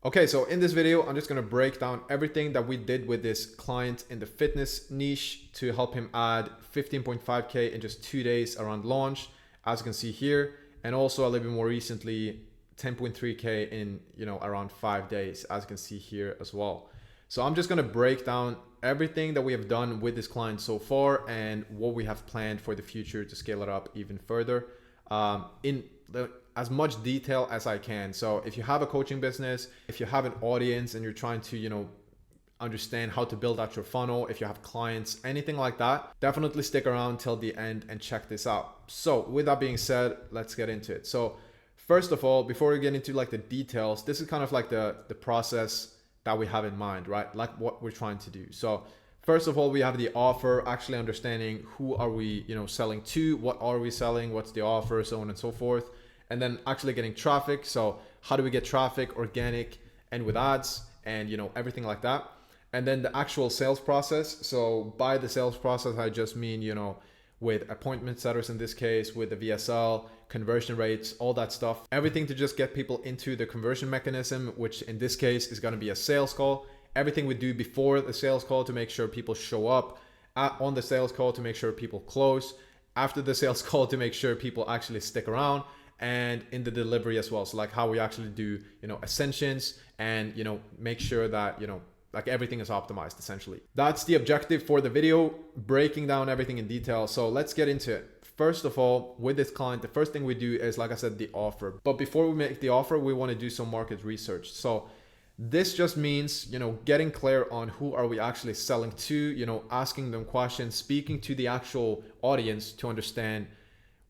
Okay, so in this video, I'm just gonna break down everything that we did with this client in the fitness niche to help him add 15.5K in just 2 days around launch, as you can see here, and also a little bit more recently, 10.3K in around 5 days, as you can see here as well. So I'm just gonna break down everything that we have done with this client so far and what we have planned for the future to scale it up even further. In as much detail as I can. So if you have a coaching business, if you have an audience and you're trying to, understand how to build out your funnel, if you have clients, anything like that, definitely stick around till the end and check this out. So with that being said, let's get into it. So first of all, before we get into like the details, this is kind of like the process that we have in mind, right? Like what we're trying to do. So first of all, we have the offer, actually understanding who are we, selling to, what are we selling, what's the offer, so on and so forth. And then actually getting traffic. So how do we get traffic, organic and with ads and, everything like that. And then the actual sales process. So by the sales process, I just mean, with appointment setters in this case, with the VSL, conversion rates, all that stuff, everything to just get people into the conversion mechanism, which in this case is going to be a sales call. Everything we do before the sales call to make sure people show up, on the sales call to make sure people close, after the sales call to make sure people actually stick around, and in the delivery as well. So like how we actually do, ascensions and, make sure that, like everything is optimized essentially. That's the objective for the video, breaking down everything in detail. So let's get into it. First of all, with this client, the first thing we do is, like I said, the offer. But before we make the offer, we want to do some market research. So this just means, getting clear on who are we actually selling to, asking them questions, speaking to the actual audience to understand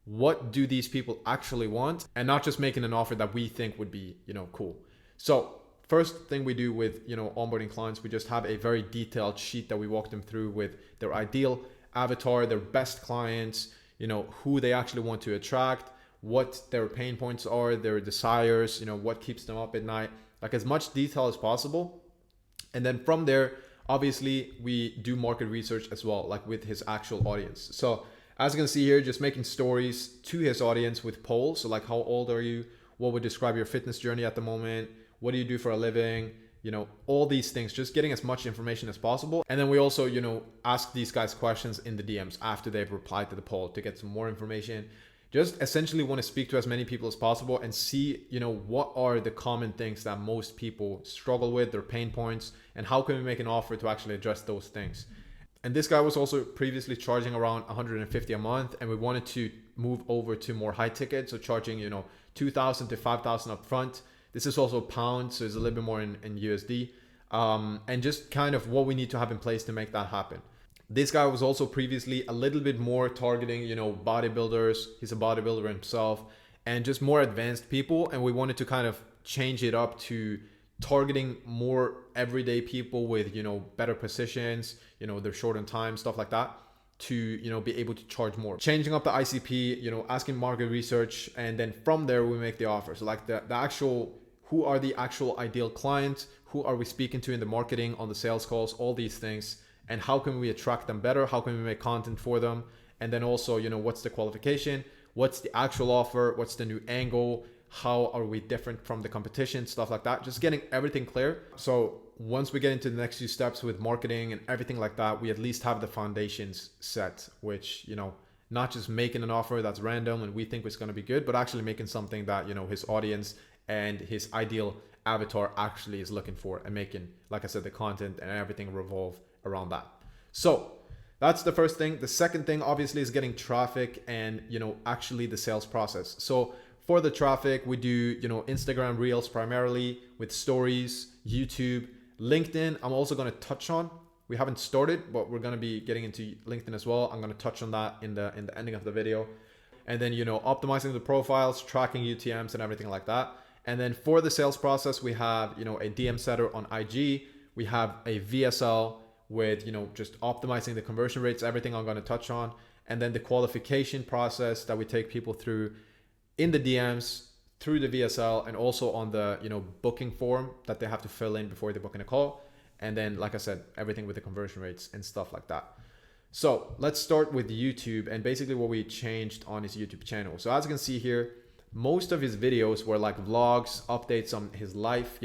what do these people actually want, and not just making an offer that we think would be, cool. So first thing we do with, onboarding clients, we just have a very detailed sheet that we walk them through with their ideal avatar, their best clients, who they actually want to attract, what their pain points are, their desires, what keeps them up at night, like as much detail as possible. And then from there, obviously we do market research as well, like with his actual audience. So as you can see here, just making stories to his audience with polls. So like, how old are you? What would describe your fitness journey at the moment? What do you do for a living? All these things, just getting as much information as possible. And then we also, ask these guys questions in the DMs after they've replied to the poll to get some more information. Just essentially want to speak to as many people as possible and see, what are the common things that most people struggle with, their pain points, and how can we make an offer to actually address those things. And this guy was also previously charging around 150 a month, and we wanted to move over to more high ticket. So charging, 2,000 to 5,000 up front. This is also pounds, so it's a little bit more in USD. And just kind of what we need to have in place to make that happen. This guy was also previously a little bit more targeting, bodybuilders. He's a bodybuilder himself, and just more advanced people. And we wanted to kind of change it up to targeting more everyday people with, better positions, they're short on time, stuff like that, to, be able to charge more. Changing up the ICP, asking market research, and then from there we make the offer. So like the actual, who are the actual ideal clients? Who are we speaking to in the marketing, on the sales calls, all these things, and how can we attract them better? How can we make content for them? And then also, what's the qualification? What's the actual offer? What's the new angle? How are we different from the competition? Stuff like that. Just getting everything clear. So once we get into the next few steps with marketing and everything like that, we at least have the foundations set, which, not just making an offer that's random and we think it's going to be good, but actually making something that, his audience and his ideal avatar actually is looking for, and making, like I said, the content and everything revolve around that. So that's the first thing. The second thing obviously is getting traffic and, actually the sales process. So for the traffic, we do, Instagram Reels primarily, with stories, YouTube, LinkedIn. I'm also going to touch on. We haven't started, but we're going to be getting into LinkedIn as well. I'm going to touch on that in the ending of the video. And then, optimizing the profiles, tracking UTMs and everything like that. And then for the sales process, we have, a DM setter on IG. We have a VSL with, just optimizing the conversion rates, everything I'm going to touch on. And then the qualification process that we take people through in the DMs, through the VSL, and also on the, booking form that they have to fill in before they book in a call. And then, like I said, everything with the conversion rates and stuff like that. So let's start with YouTube and basically what we changed on his YouTube channel. So as you can see here, most of his videos were like vlogs, updates on his life,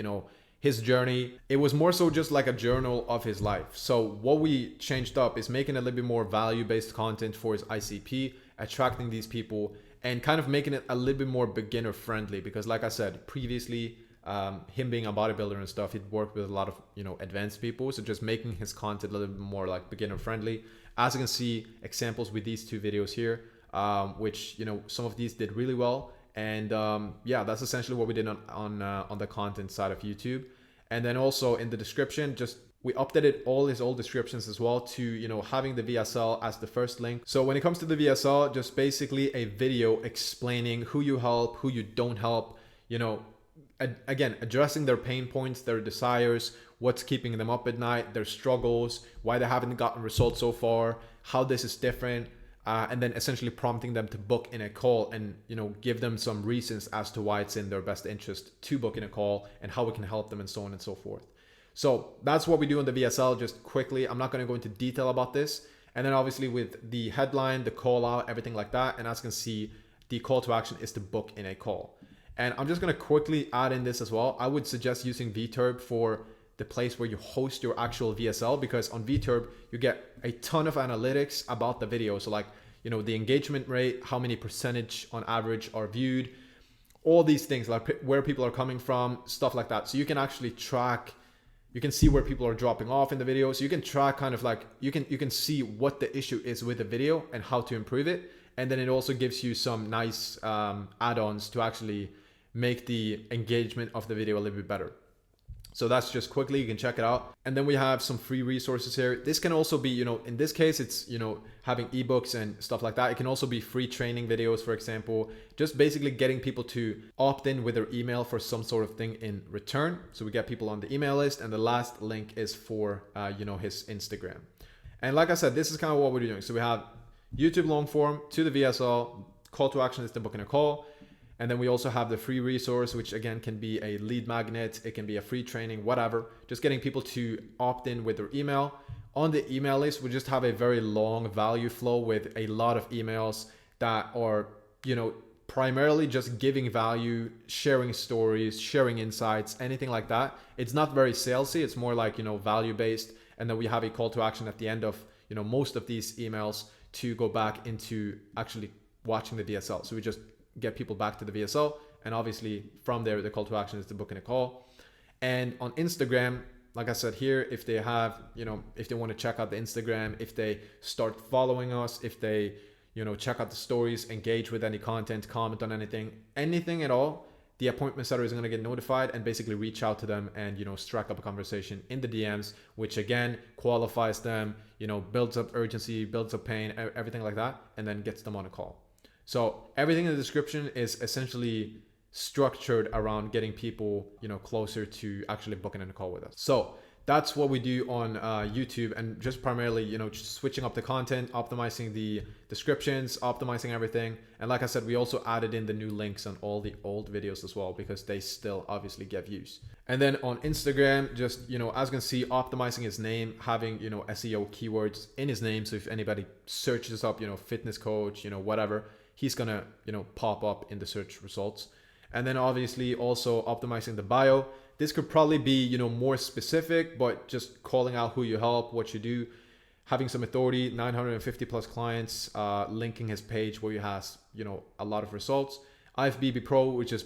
his journey. It was more so just like a journal of his life. So what we changed up is making a little bit more value-based content for his ICP, attracting these people, and kind of making it a little bit more beginner friendly, because like I said previously, him being a bodybuilder and stuff, he'd worked with a lot of, you know, advanced people. So just making his content a little bit more like beginner friendly. As you can see, examples with these two videos here, which, you know, some of these did really well. And yeah, that's essentially what we did on the content side of YouTube. And then also in the description, just we updated all his old descriptions as well to, you know, having the VSL as the first link. So when it comes to the VSL, just basically a video explaining who you help, who you don't help, you know, again, addressing their pain points, their desires, what's keeping them up at night, their struggles, why they haven't gotten results so far, how this is different, and then essentially prompting them to book in a call and, you know, give them some reasons as to why it's in their best interest to book in a call and how we can help them and so on and so forth. So that's what we do on the VSL. Just quickly, I'm not going to go into detail about this. And then obviously with the headline, the call out, everything like that. And as you can see, the call to action is to book in a call. And I'm just going to quickly add in this as well. I would suggest using Vturb for the place where you host your actual VSL, because on Vturb, you get a ton of analytics about the video. So like, you know, the engagement rate, how many percentage on average are viewed, all these things, like where people are coming from, stuff like that. So you can actually track, you can see where people are dropping off in the video. So you can track kind of like, you can see what the issue is with the video and how to improve it. And then it also gives you some nice add-ons to actually make the engagement of the video a little bit better. So that's just quickly, you can check it out. And then we have some free resources here. This can also be, you know, in this case, it's, you know, having ebooks and stuff like that. It can also be free training videos, for example, just basically getting people to opt in with their email for some sort of thing in return. So we get people on the email list, and the last link is for, you know, his Instagram. And like I said, this is kind of what we're doing. So we have YouTube long form to the VSL, call to action is to book in a call. And then we also have the free resource, which again can be a lead magnet, it can be a free training, whatever. Just getting people to opt in with their email. On the email list, we just have a very long value flow with a lot of emails that are, you know, primarily just giving value, sharing stories, sharing insights, anything like that. It's not very salesy, it's more like, you know, value based. And then we have a call to action at the end of, you know, most of these emails to go back into actually watching the VSL. So we just get people back to the VSL, and obviously from there the call to action is to book in a call. And on Instagram, like I said here, if they have, you know, if they want to check out the Instagram, if they start following us, if they, you know, check out the stories, engage with any content, comment on anything at all, the appointment setter is going to get notified and basically reach out to them and, you know, strike up a conversation in the DMs, which again qualifies them, you know, builds up urgency, builds up pain, everything like that, and then gets them on a call. So everything in the description is essentially structured around getting people, you know, closer to actually booking in a call with us. So that's what we do on YouTube, and just primarily, you know, just switching up the content, optimizing the descriptions, optimizing everything. And like I said, we also added in the new links on all the old videos as well, because they still obviously get views. And then on Instagram, just, you know, as you can see, optimizing his name, having, you know, SEO keywords in his name. So if anybody searches up, you know, fitness coach, you know, whatever, he's gonna, you know, pop up in the search results. And then obviously also optimizing the bio. This could probably be, you know, more specific, but just calling out who you help, what you do, having some authority, 950 plus clients, linking his page where he has, you know, a lot of results. IFBB Pro, which is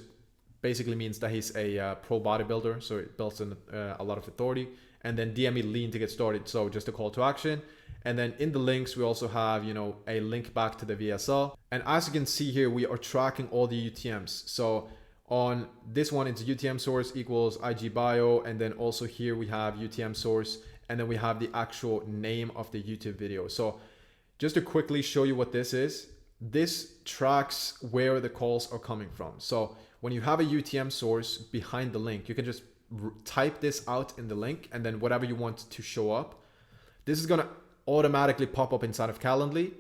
basically means that he's a pro bodybuilder, so it builds in a lot of authority. And then DME lean to get started, so just a call to action. And then in the links, we also have, you know, a link back to the VSL. And as you can see here, we are tracking all the UTMs. So on this one, it's UTM source equals IG bio. And then also here we have UTM source. And then we have the actual name of the YouTube video. So just to quickly show you what this is, this tracks where the calls are coming from. So when you have a UTM source behind the link, you can just type this out in the link, and then whatever you want to show up, this is going to automatically pop up inside of Calendly,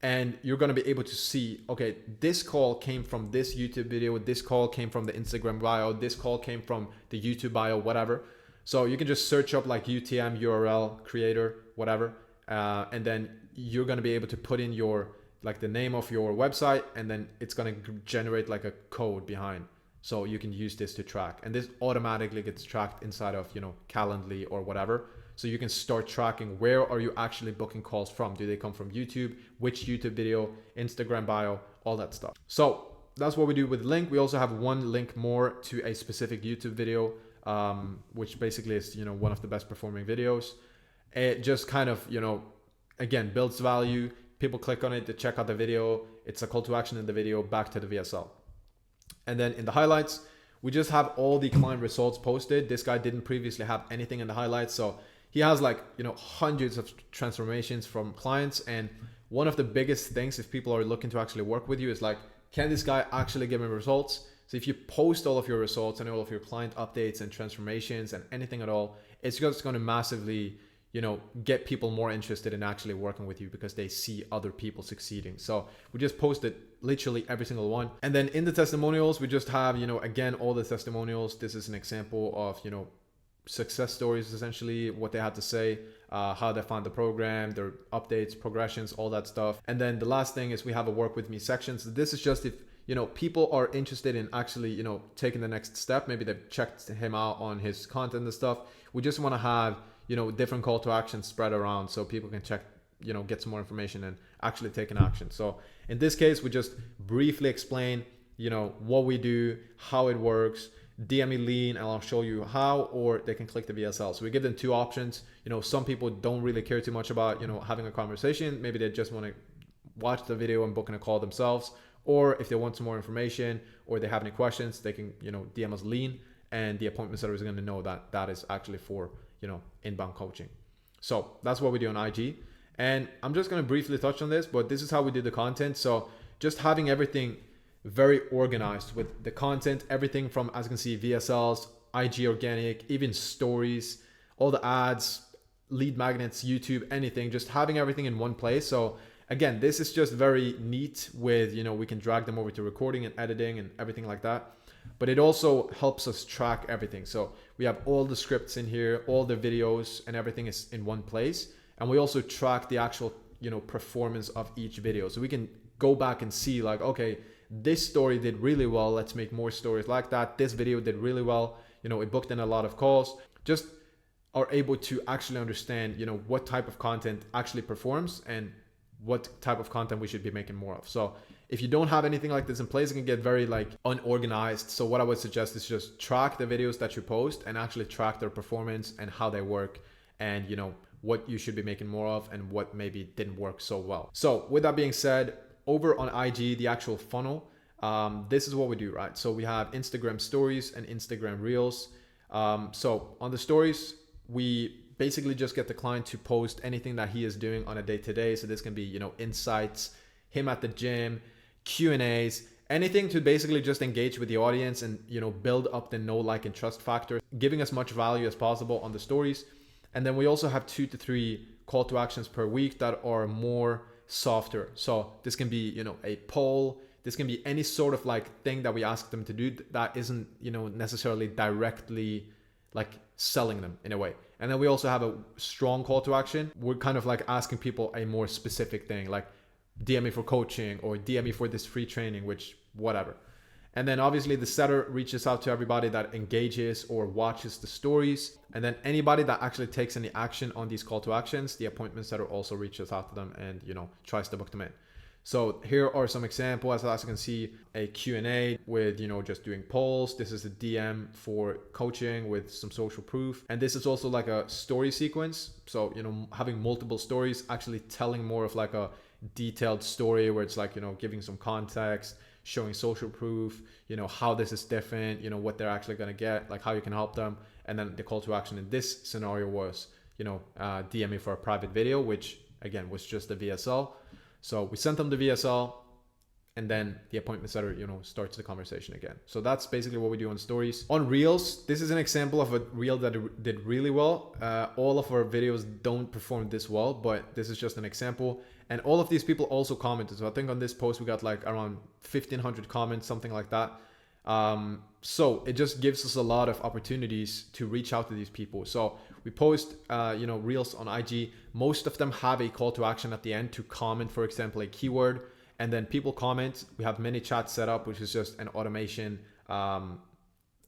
and you're going to be able to see, okay, this call came from this YouTube video, this call came from the Instagram bio, this call came from the YouTube bio, whatever. So you can just search up like UTM URL creator, whatever, and then you're going to be able to put in your, like the name of your website, and then it's going to generate like a code behind. So you can use this to track, and this automatically gets tracked inside of, Calendly or whatever. So you can start tracking where are you actually booking calls from. Do they come from YouTube? Which YouTube video, Instagram bio, all that stuff. So that's what we do with Link. We also have one link more to a specific YouTube video, which basically is, one of the best performing videos. It just kind of, again, builds value. People click on it to check out the video. It's a call to action in the video back to the VSL. And then in the highlights, we just have all the client results posted. This guy didn't previously have anything in the highlights. So he has hundreds of transformations from clients. And one of the biggest things, if people are looking to actually work with you, is can this guy actually give me results? So if you post all of your results and all of your client updates and transformations and anything at all, it's just going to massively, get people more interested in actually working with you because they see other people succeeding. So we just posted literally every single one. And then in the testimonials, we just have, again, all the testimonials. This is an example of, success stories, essentially what they had to say, how they found the program, their updates, progressions, all that stuff. And then the last thing is we have a work with me section. So this is just if, people are interested in actually, taking the next step. Maybe they've checked him out on his content and stuff. We just want to have, different call to action spread around so people can check, get some more information and actually take an action. So in this case, we just briefly explain, what we do, how it works. DM me lean and I'll show you how, or they can click the VSL. So we give them two options. Some people don't really care too much about, having a conversation. Maybe they just want to watch the video and book in a call themselves. Or if they want some more information or they have any questions, they can, DM us lean, and the appointment setter is going to know that that is actually for, inbound coaching. So that's what we do on IG. And I'm just going to briefly touch on this, but this is how we do the content. So just having everything very organized with the content, everything from, as you can see, VSLs, IG organic, even stories, all the ads, lead magnets, YouTube, anything, just having everything in one place. So again, this is just very neat with, we can drag them over to recording and editing and everything like that. But it also helps us track everything. So we have all the scripts in here, all the videos, and everything is in one place. And we also track the actual, performance of each video. So we can go back and see okay, this story did really well. Let's make more stories like that. This video did really well. It booked in a lot of calls. Just are able to actually understand, what type of content actually performs and what type of content we should be making more of. So if you don't have anything like this in place, it can get very unorganized. So what I would suggest is just track the videos that you post and actually track their performance and how they work, and what you should be making more of and what maybe didn't work so well. So with that being said, over on IG, the actual funnel, this is what we do, right? So we have Instagram stories and Instagram reels. So on the stories, we basically just get the client to post anything that he is doing on a day-to-day. So this can be, insights, him at the gym, Q&As, anything to basically just engage with the audience and, build up the know, like, and trust factor, giving as much value as possible on the stories. And then we also have 2 to 3 call to actions per week that are more softer. So this can be, a poll. This can be any sort of thing that we ask them to do that isn't, necessarily directly selling them in a way. And then we also have a strong call to action. We're kind of asking people a more specific thing, like DM me for coaching or DM me for this free training, which whatever. And then obviously the setter reaches out to everybody that engages or watches the stories. And then anybody that actually takes any action on these call to actions, the appointment setter also reaches out to them and, tries to book them in. So here are some examples. As you can see, a Q&A with, just doing polls. This is a DM for coaching with some social proof. And this is also a story sequence. So, having multiple stories, actually telling more of a detailed story where it's giving some context, showing social proof, how this is different, what they're actually going to get, how you can help them. And then the call to action in this scenario was, DM me for a private video, which again was just the VSL. So we sent them the VSL, and then the appointment setter, starts the conversation again. So that's basically what we do on stories. On reels, this is an example of a reel that did really well. All of our videos don't perform this well, but this is just an example. And all of these people also commented. So I think on this post, we got around 1,500 comments, something like that. So it just gives us a lot of opportunities to reach out to these people. So we post, reels on IG. Most of them have a call to action at the end to comment, for example, a keyword, and then people comment. We have many chats set up, which is just an automation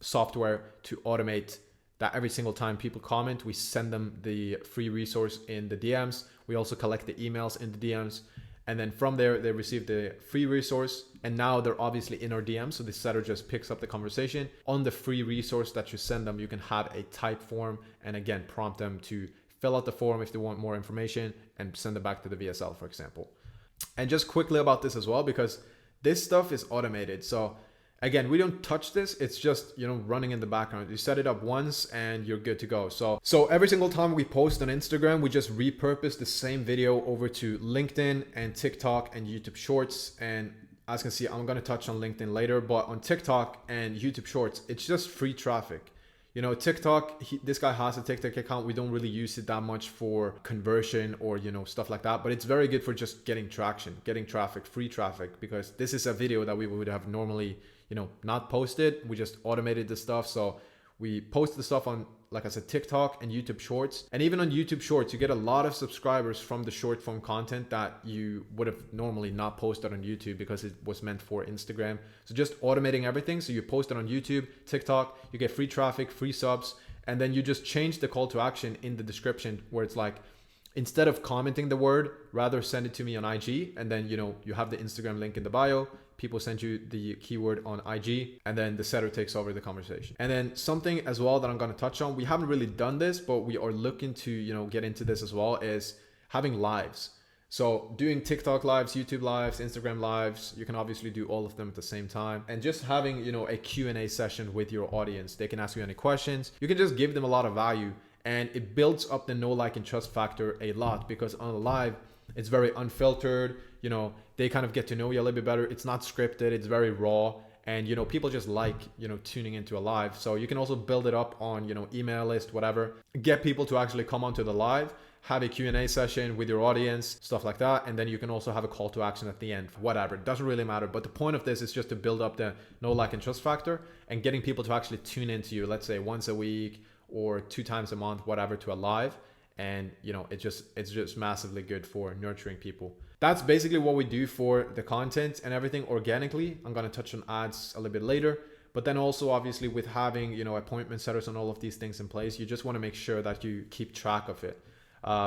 software to automate that. Every single time people comment, we send them the free resource in the DMs. We also collect the emails in the DMs. And then from there, they receive the free resource. And now they're obviously in our DMs. So the setter just picks up the conversation. On the free resource that you send them, you can have a type form and again, prompt them to fill out the form if they want more information and send it back to the VSL, for example. And just quickly about this as well, because this stuff is automated. So again, we don't touch this. It's just, running in the background. You set it up once and you're good to go. So every single time we post on Instagram, we just repurpose the same video over to LinkedIn and TikTok and YouTube Shorts. And as you can see, I'm going to touch on LinkedIn later, but on TikTok and YouTube Shorts, it's just free traffic. TikTok, this guy has a TikTok account. We don't really use it that much for conversion or, stuff like that. But it's very good for just getting traction, getting traffic, free traffic, because this is a video that we would have normally, not posted. We just automated the stuff. So we post the stuff on, like I said, TikTok and YouTube Shorts. And even on YouTube Shorts, you get a lot of subscribers from the short form content that you would have normally not posted on YouTube because it was meant for Instagram. So just automating everything. So you post it on YouTube, TikTok, you get free traffic, free subs, and then you just change the call to action in the description where it's like, instead of commenting the word, rather send it to me on IG. And then, you have the Instagram link in the bio. People send you the keyword on IG, and then the setter takes over the conversation. And then something as well that I'm going to touch on, we haven't really done this, but we are looking to, get into this as well, is having lives. So doing TikTok lives, YouTube lives, Instagram lives, you can obviously do all of them at the same time. And just having, a Q&A session with your audience. They can ask you any questions. You can just give them a lot of value, and it builds up the know, like, and trust factor a lot, because on a live, it's very unfiltered. They kind of get to know you a little bit better. It's not scripted. It's very raw. And, people just like, tuning into a live. So you can also build it up on, email list, whatever. Get people to actually come onto the live, have a Q&A session with your audience, stuff like that. And then you can also have a call to action at the end, whatever. It doesn't really matter. But the point of this is just to build up the know, like, and trust factor and getting people to actually tune into you, let's say once a week or 2 times a month, whatever, to a live. And, it's just massively good for nurturing people. That's basically what we do for the content and everything organically. I'm going to touch on ads a little bit later, but then also obviously with having, appointment setters and all of these things in place, you just want to make sure that you keep track of it,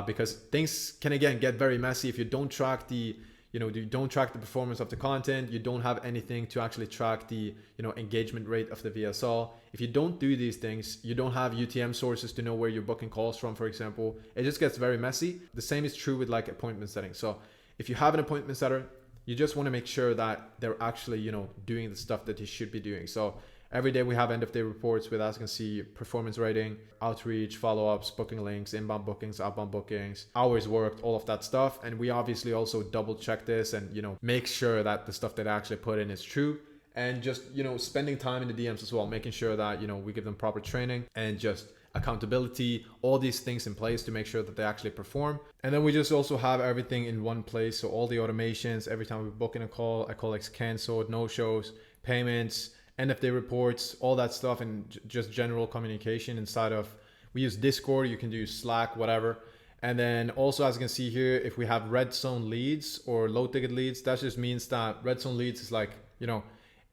because things can, again, get very messy if you don't track the, you don't track the performance of the content. You don't have anything to actually track the, engagement rate of the VSL. If you don't do these things, you don't have UTM sources to know where you're booking calls from, for example. It just gets very messy. The same is true with like appointment settings. So if you have an appointment setter, you just want to make sure that they're actually, doing the stuff that they should be doing. So every day we have end of day reports with, as you can see, performance rating, outreach, follow-ups, booking links, inbound bookings, outbound bookings, hours worked, all of that stuff. And we obviously also double check this and, make sure that the stuff that I actually put in is true. And just, spending time in the DMs as well, making sure that, we give them proper training and just accountability, all these things in place to make sure that they actually perform. And then we just also have everything in one place. So all the automations, every time we book in a call canceled, no shows, payments, end of day reports, all that stuff, and just general communication inside of, we use Discord, you can do Slack, whatever. And then also, as you can see here, if we have red zone leads or low ticket leads, that just means that red zone leads is like,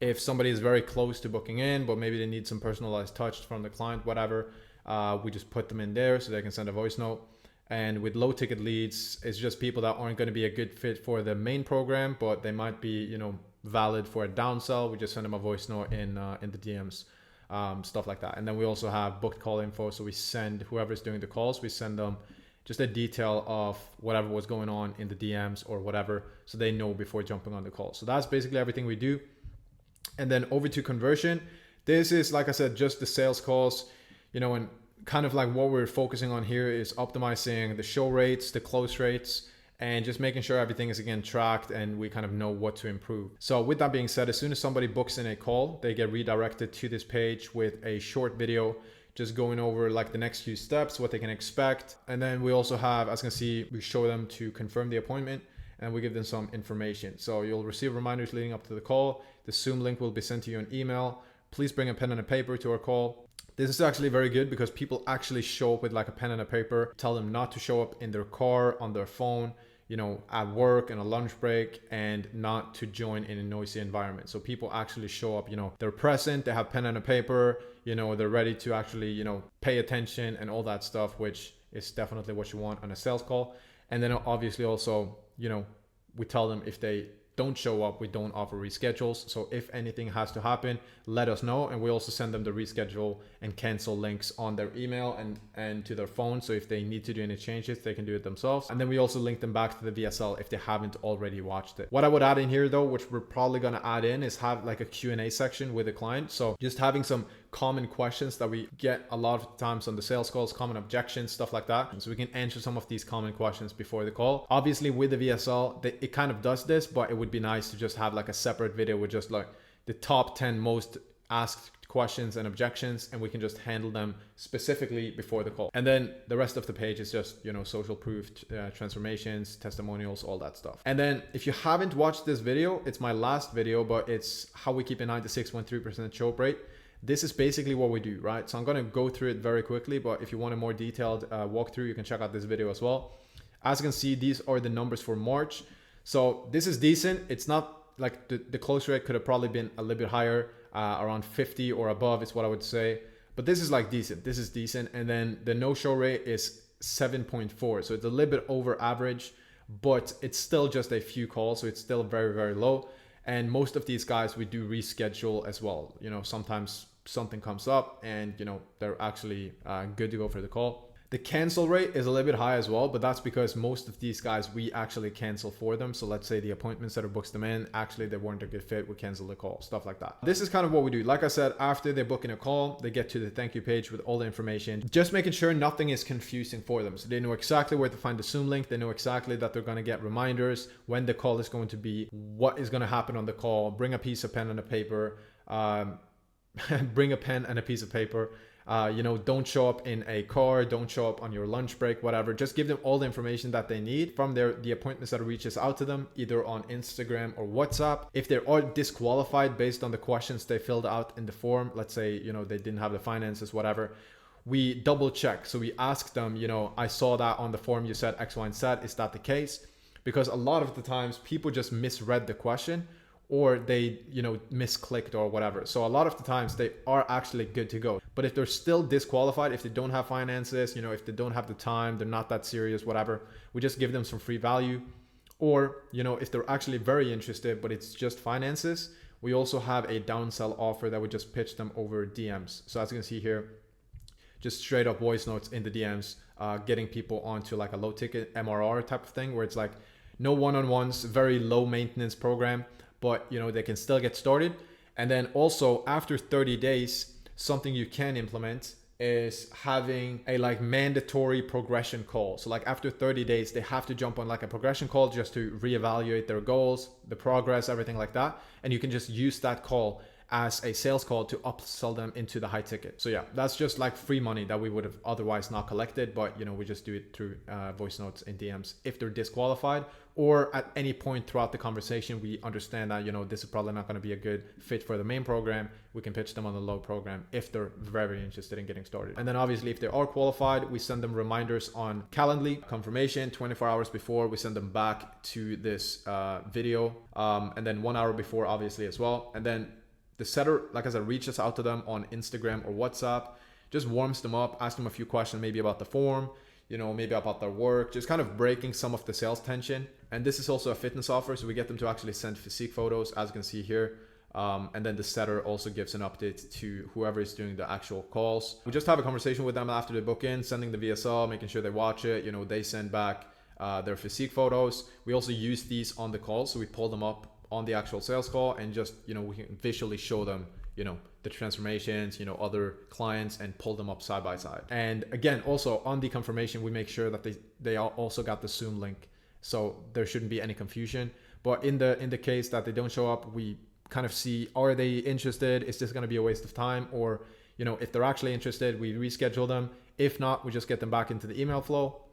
if somebody is very close to booking in, but maybe they need some personalized touch from the client, whatever, we just put them in there so they can send a voice note. And with low ticket leads, it's just people that aren't going to be a good fit for the main program, but they might be, valid for a downsell. We just send them a voice note in the DMs, stuff like that. And then we also have booked call info. So we send whoever's doing the calls, we send them just a detail of whatever was going on in the DMs or whatever, so they know before jumping on the call. So that's basically everything we do. And then over to conversion. This is, like I said, just the sales calls, and kind of like what we're focusing on here is optimizing the show rates, the close rates, and just making sure everything is, again, tracked and we kind of know what to improve. So with that being said, as soon as somebody books in a call, they get redirected to this page with a short video just going over like the next few steps, what they can expect. And then we also have, as you can see, we show them to confirm the appointment and we give them some information. So you'll receive reminders leading up to the call. The Zoom link will be sent to you in email. Please bring a pen and a paper to our call. This is actually very good because people actually show up with like a pen and a paper. Tell them not to show up in their car, on their phone. you know, at work and a lunch break, and not to join in a noisy environment. So people actually show up, you know, they're present, they have pen and a paper, you know, they're ready to actually, you know, pay attention and all that stuff, which is definitely what you want on a sales call. And then obviously also, you know, we tell them if they don't show up, we don't offer reschedules. So if anything has to happen, let us know. And we also send them the reschedule and cancel links on their email and to their phone. So if they need to do any changes, they can do it themselves. And then we also link them back to the VSL if they haven't already watched it. What I would add in here though, which we're probably going to add in, is have like a Q&A section with the client. So just having some common questions that we get a lot of times on the sales calls, common objections, stuff like that. And so we can answer some of these common questions before the call. Obviously with the VSL, it kind of does this, but it would be nice to just have like a separate video with just like the top 10 most asked questions and objections, and we can just handle them specifically before the call. And then the rest of the page is just, you know, social proof, transformations, testimonials, all that stuff. And then if you haven't watched this video, it's my last video, but it's how we keep a 96.3% show up rate. This is basically what we do, right? So I'm going to go through it very quickly, but if you want a more detailed walkthrough, you can check out this video as well. As you can see, these are the numbers for March. So this is decent. It's not like the close rate could have probably been a little bit higher, around 50 or above is what I would say. But this is like decent. This is decent. And then the no-show rate is 7.4. So it's a little bit over average, but it's still just a few calls. So it's still very, very low. And most of these guys, we do reschedule as well. You know, sometimes something comes up and, you know, they're actually good to go for the call. The cancel rate is a little bit high as well, but that's because most of these guys, we actually cancel for them. So let's say the appointment setter books them in, actually they weren't a good fit, we cancel the call, stuff like that. This is kind of what we do. Like I said, after they book in a call, they get to the thank you page with all the information, just making sure nothing is confusing for them. So they know exactly where to find the Zoom link. They know exactly that they're going to get reminders, when the call is going to be, what is going to happen on the call, bring a piece of pen and a paper, bring a pen and a piece of paper. You know, don't show up in a car, don't show up on your lunch break, whatever. Just give them all the information that they need from the appointments that reaches out to them, either on Instagram or WhatsApp. If they are disqualified based on the questions they filled out in the form, let's say, you know, they didn't have the finances, whatever, we double check. So we ask them, you know, I saw that on the form you said X, Y, and Z. Is that the case? Because a lot of the times people just misread the question, or they, you know, misclicked or whatever. So a lot of the times they are actually good to go. But if they're still disqualified, if they don't have finances, you know, if they don't have the time, they're not that serious, whatever, we just give them some free value. Or, you know, if they're actually very interested, but it's just finances, we also have a downsell offer that we just pitch them over DMs. So as you can see here, just straight up voice notes in the DMs, getting people onto like a low ticket MRR type of thing, where it's like no one-on-ones, very low maintenance program, but you know, they can still get started. And then also after 30 days, something you can implement is having a like mandatory progression call. So like after 30 days, they have to jump on like a progression call just to reevaluate their goals, the progress, everything like that. And you can just use that call as a sales call to upsell them into the high ticket. So yeah, that's just like free money that we would have otherwise not collected, but you know, we just do it through voice notes and DMs if they're disqualified, or at any point throughout the conversation, we understand that, you know, this is probably not going to be a good fit for the main program. We can pitch them on the low program if they're very interested in getting started. And then obviously if they are qualified, we send them reminders on Calendly, confirmation 24 hours before. We send them back to this video, and then 1 hour before obviously as well. And then the setter, like I said, reaches out to them on Instagram or WhatsApp, just warms them up, asks them a few questions, maybe about the form, you know, maybe about their work, just kind of breaking some of the sales tension. And this is also a fitness offer, so we get them to actually send physique photos, as you can see here. And then the setter also gives an update to whoever is doing the actual calls. We just have a conversation with them after they book in, sending the VSL, making sure they watch it. You know, they send back their physique photos. We also use these on the call, so we pull them up on the actual sales call, and just, you know, we can visually show them, you know, the transformations, you know, other clients, and pull them up side by side. And again, also on the confirmation, we make sure that they also got the Zoom link, so there shouldn't be any confusion. But in the case that they don't show up, we kind of see, are they interested? Is this going to be a waste of time? Or, you know, if they're actually interested, we reschedule them. If not, we just get them back into the email flow,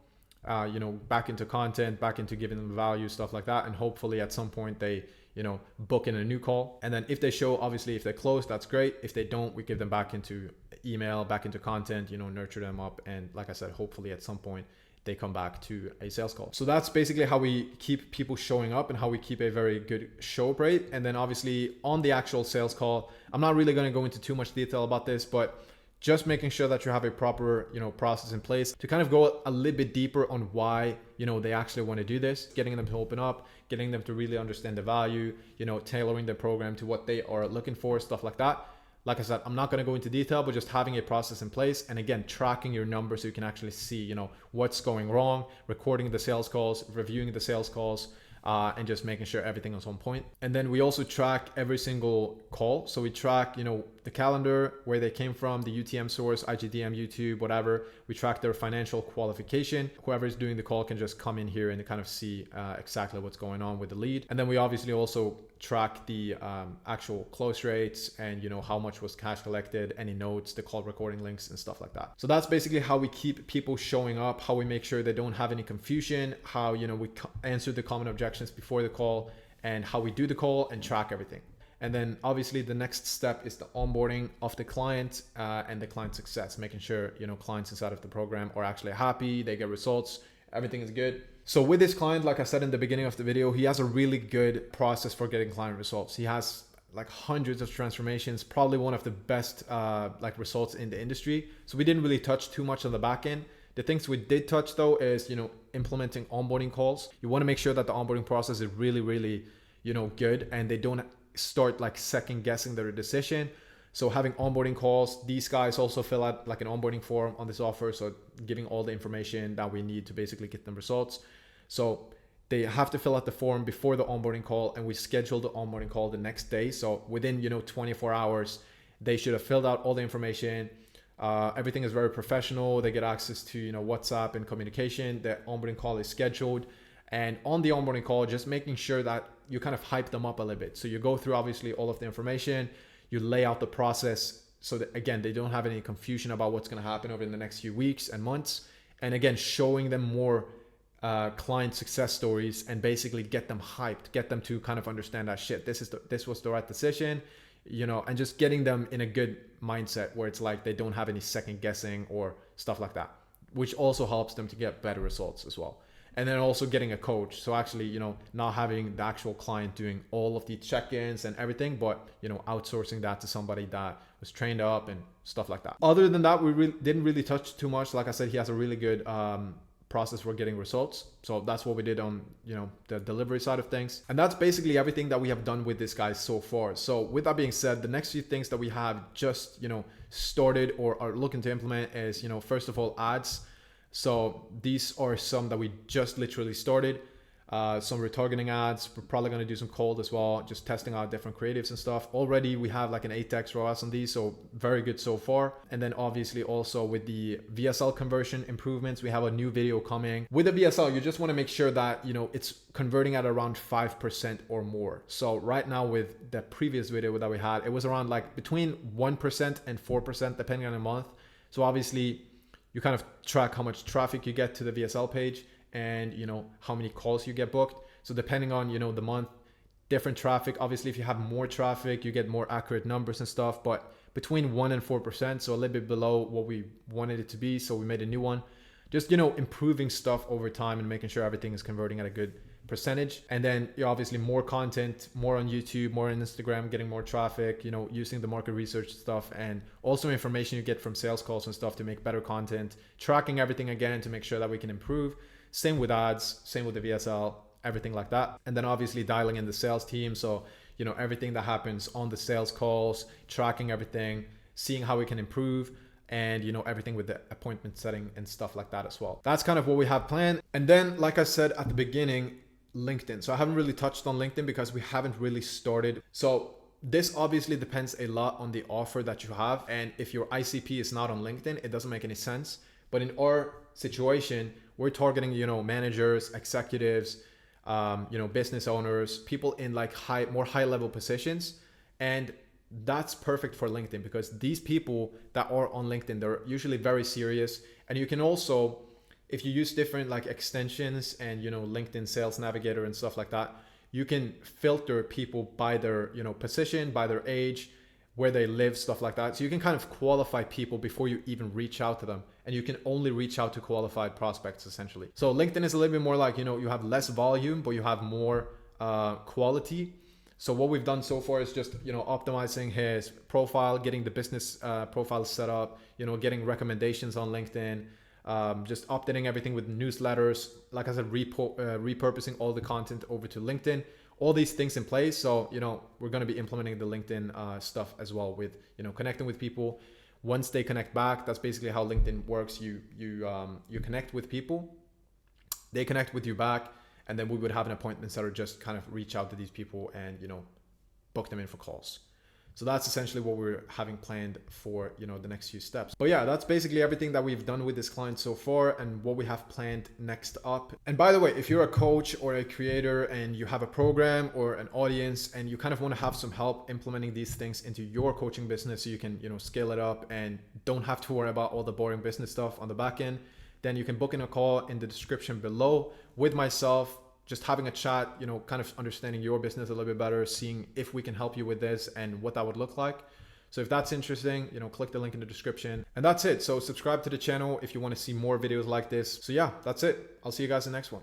you know, back into content, back into giving them value, stuff like that. And hopefully at some point they, you know, book in a new call. And then if they show, obviously if they close, that's great. If they don't, we give them back into email, back into content, you know, nurture them up. And like I said, hopefully at some point they come back to a sales call. So that's basically how we keep people showing up and how we keep a very good show up rate. And then obviously on the actual sales call, I'm not really going to go into too much detail about this, but just making sure that you have a proper, process in place to kind of go a little bit deeper on why, they actually want to do this, getting them to open up, getting them to really understand the value, tailoring the program to what they are looking for, stuff like that. Like I said, I'm not going to go into detail, but just having a process in place. And again, tracking your numbers so you can actually see, what's going wrong, recording the sales calls, reviewing the sales calls, and just making sure everything is on point. And then we also track every single call. So we track, the calendar, where they came from, the UTM source, IGDM, YouTube, whatever. We track their financial qualification. Whoever is doing the call can just come in here and kind of see exactly what's going on with the lead. And then we obviously also track the actual close rates and how much was cash collected, any notes, the call recording links and stuff like that. So that's basically how we keep people showing up, how we make sure they don't have any confusion, how we answer the common objections before the call, and how we do the call and track everything. And then obviously the next step is the onboarding of the client and the client success, making sure clients inside of the program are actually happy, they get results, everything is good. So with this client, like I said in the beginning of the video, he has a really good process for getting client results. He has like hundreds of transformations, probably one of the best results in the industry. So we didn't really touch too much on the back end. The things we did touch though is, implementing onboarding calls. You want to make sure that the onboarding process is really, really, good, and they don't start like second guessing their decision. So having onboarding calls, these guys also fill out like an onboarding form on this offer. So giving all the information that we need to basically get them results. So they have to fill out the form before the onboarding call, and we schedule the onboarding call the next day. So within, 24 hours, they should have filled out all the information. Everything is very professional. They get access to, WhatsApp and communication. The onboarding call is scheduled. And on the onboarding call, just making sure that you kind of hype them up a little bit. So you go through obviously all of the information, you lay out the process so that again, they don't have any confusion about what's going to happen over the next few weeks and months. And again, showing them more client success stories and basically get them hyped, get them to kind of understand that shit, this was the right decision, and just getting them in a good mindset where it's like they don't have any second guessing or stuff like that, which also helps them to get better results as well. And then also getting a coach. So actually, not having the actual client doing all of the check-ins and everything, but, outsourcing that to somebody that was trained up and stuff like that. Other than that, we didn't really touch too much. Like I said, he has a really good process for getting results. So that's what we did on, the delivery side of things. And that's basically everything that we have done with this guy so far. So with that being said, the next few things that we have just, started or are looking to implement is, first of all, ads. So these are some that we just literally started. Some retargeting ads. We're probably going to do some cold as well, just testing out different creatives and stuff. Already we have like an 8x ROAS on these, so very good so far. And then obviously also with the VSL conversion improvements, we have a new video coming. With the VSL, you just want to make sure that, it's converting at around 5% or more. So right now with the previous video that we had, it was around like between 1% and 4% depending on the month. So obviously you kind of track how much traffic you get to the VSL page and how many calls you get booked. So depending on the month, different traffic. Obviously if you have more traffic, you get more accurate numbers and stuff, but between 1 and 4%, so a little bit below what we wanted it to be. So we made a new one, just improving stuff over time and making sure everything is converting at a good percentage. And then obviously more content, more on YouTube, more on Instagram, getting more traffic, using the market research stuff, and also information you get from sales calls and stuff to make better content, tracking everything again to make sure that we can improve. Same with ads, same with the VSL, everything like that. And then obviously dialing in the sales team. So, everything that happens on the sales calls, tracking everything, seeing how we can improve, and everything with the appointment setting and stuff like that as well. That's kind of what we have planned. And then, like I said at the beginning, LinkedIn. So I haven't really touched on LinkedIn because we haven't really started. So this obviously depends a lot on the offer that you have. And if your ICP is not on LinkedIn, it doesn't make any sense. But in our situation, we're targeting, managers, executives, business owners, people in like more high level positions. And that's perfect for LinkedIn because these people that are on LinkedIn, they're usually very serious. And you can also, if you use different like extensions and, LinkedIn Sales Navigator and stuff like that, you can filter people by their, position, by their age, where they live, stuff like that. So you can kind of qualify people before you even reach out to them, and you can only reach out to qualified prospects essentially. So LinkedIn is a little bit more like, you have less volume, but you have more quality. So what we've done so far is just, optimizing his profile, getting the business profile set up, getting recommendations on LinkedIn, just updating everything with newsletters. Like I said, repurposing all the content over to LinkedIn, all these things in place. So, we're going to be implementing the LinkedIn stuff as well with, connecting with people. Once they connect back, that's basically how LinkedIn works. You connect with people, they connect with you back, and then we would have an appointment setter just kind of reach out to these people and, book them in for calls. So that's essentially what we're having planned for, the next few steps. But yeah, that's basically everything that we've done with this client so far and what we have planned next up. And by the way, if you're a coach or a creator and you have a program or an audience and you kind of want to have some help implementing these things into your coaching business so you can, scale it up and don't have to worry about all the boring business stuff on the back end, then you can book in a call in the description below with myself, just having a chat, kind of understanding your business a little bit better, seeing if we can help you with this and what that would look like. So if that's interesting, click the link in the description. And that's it. So subscribe to the channel if you want to see more videos like this. So yeah, that's it. I'll see you guys in the next one.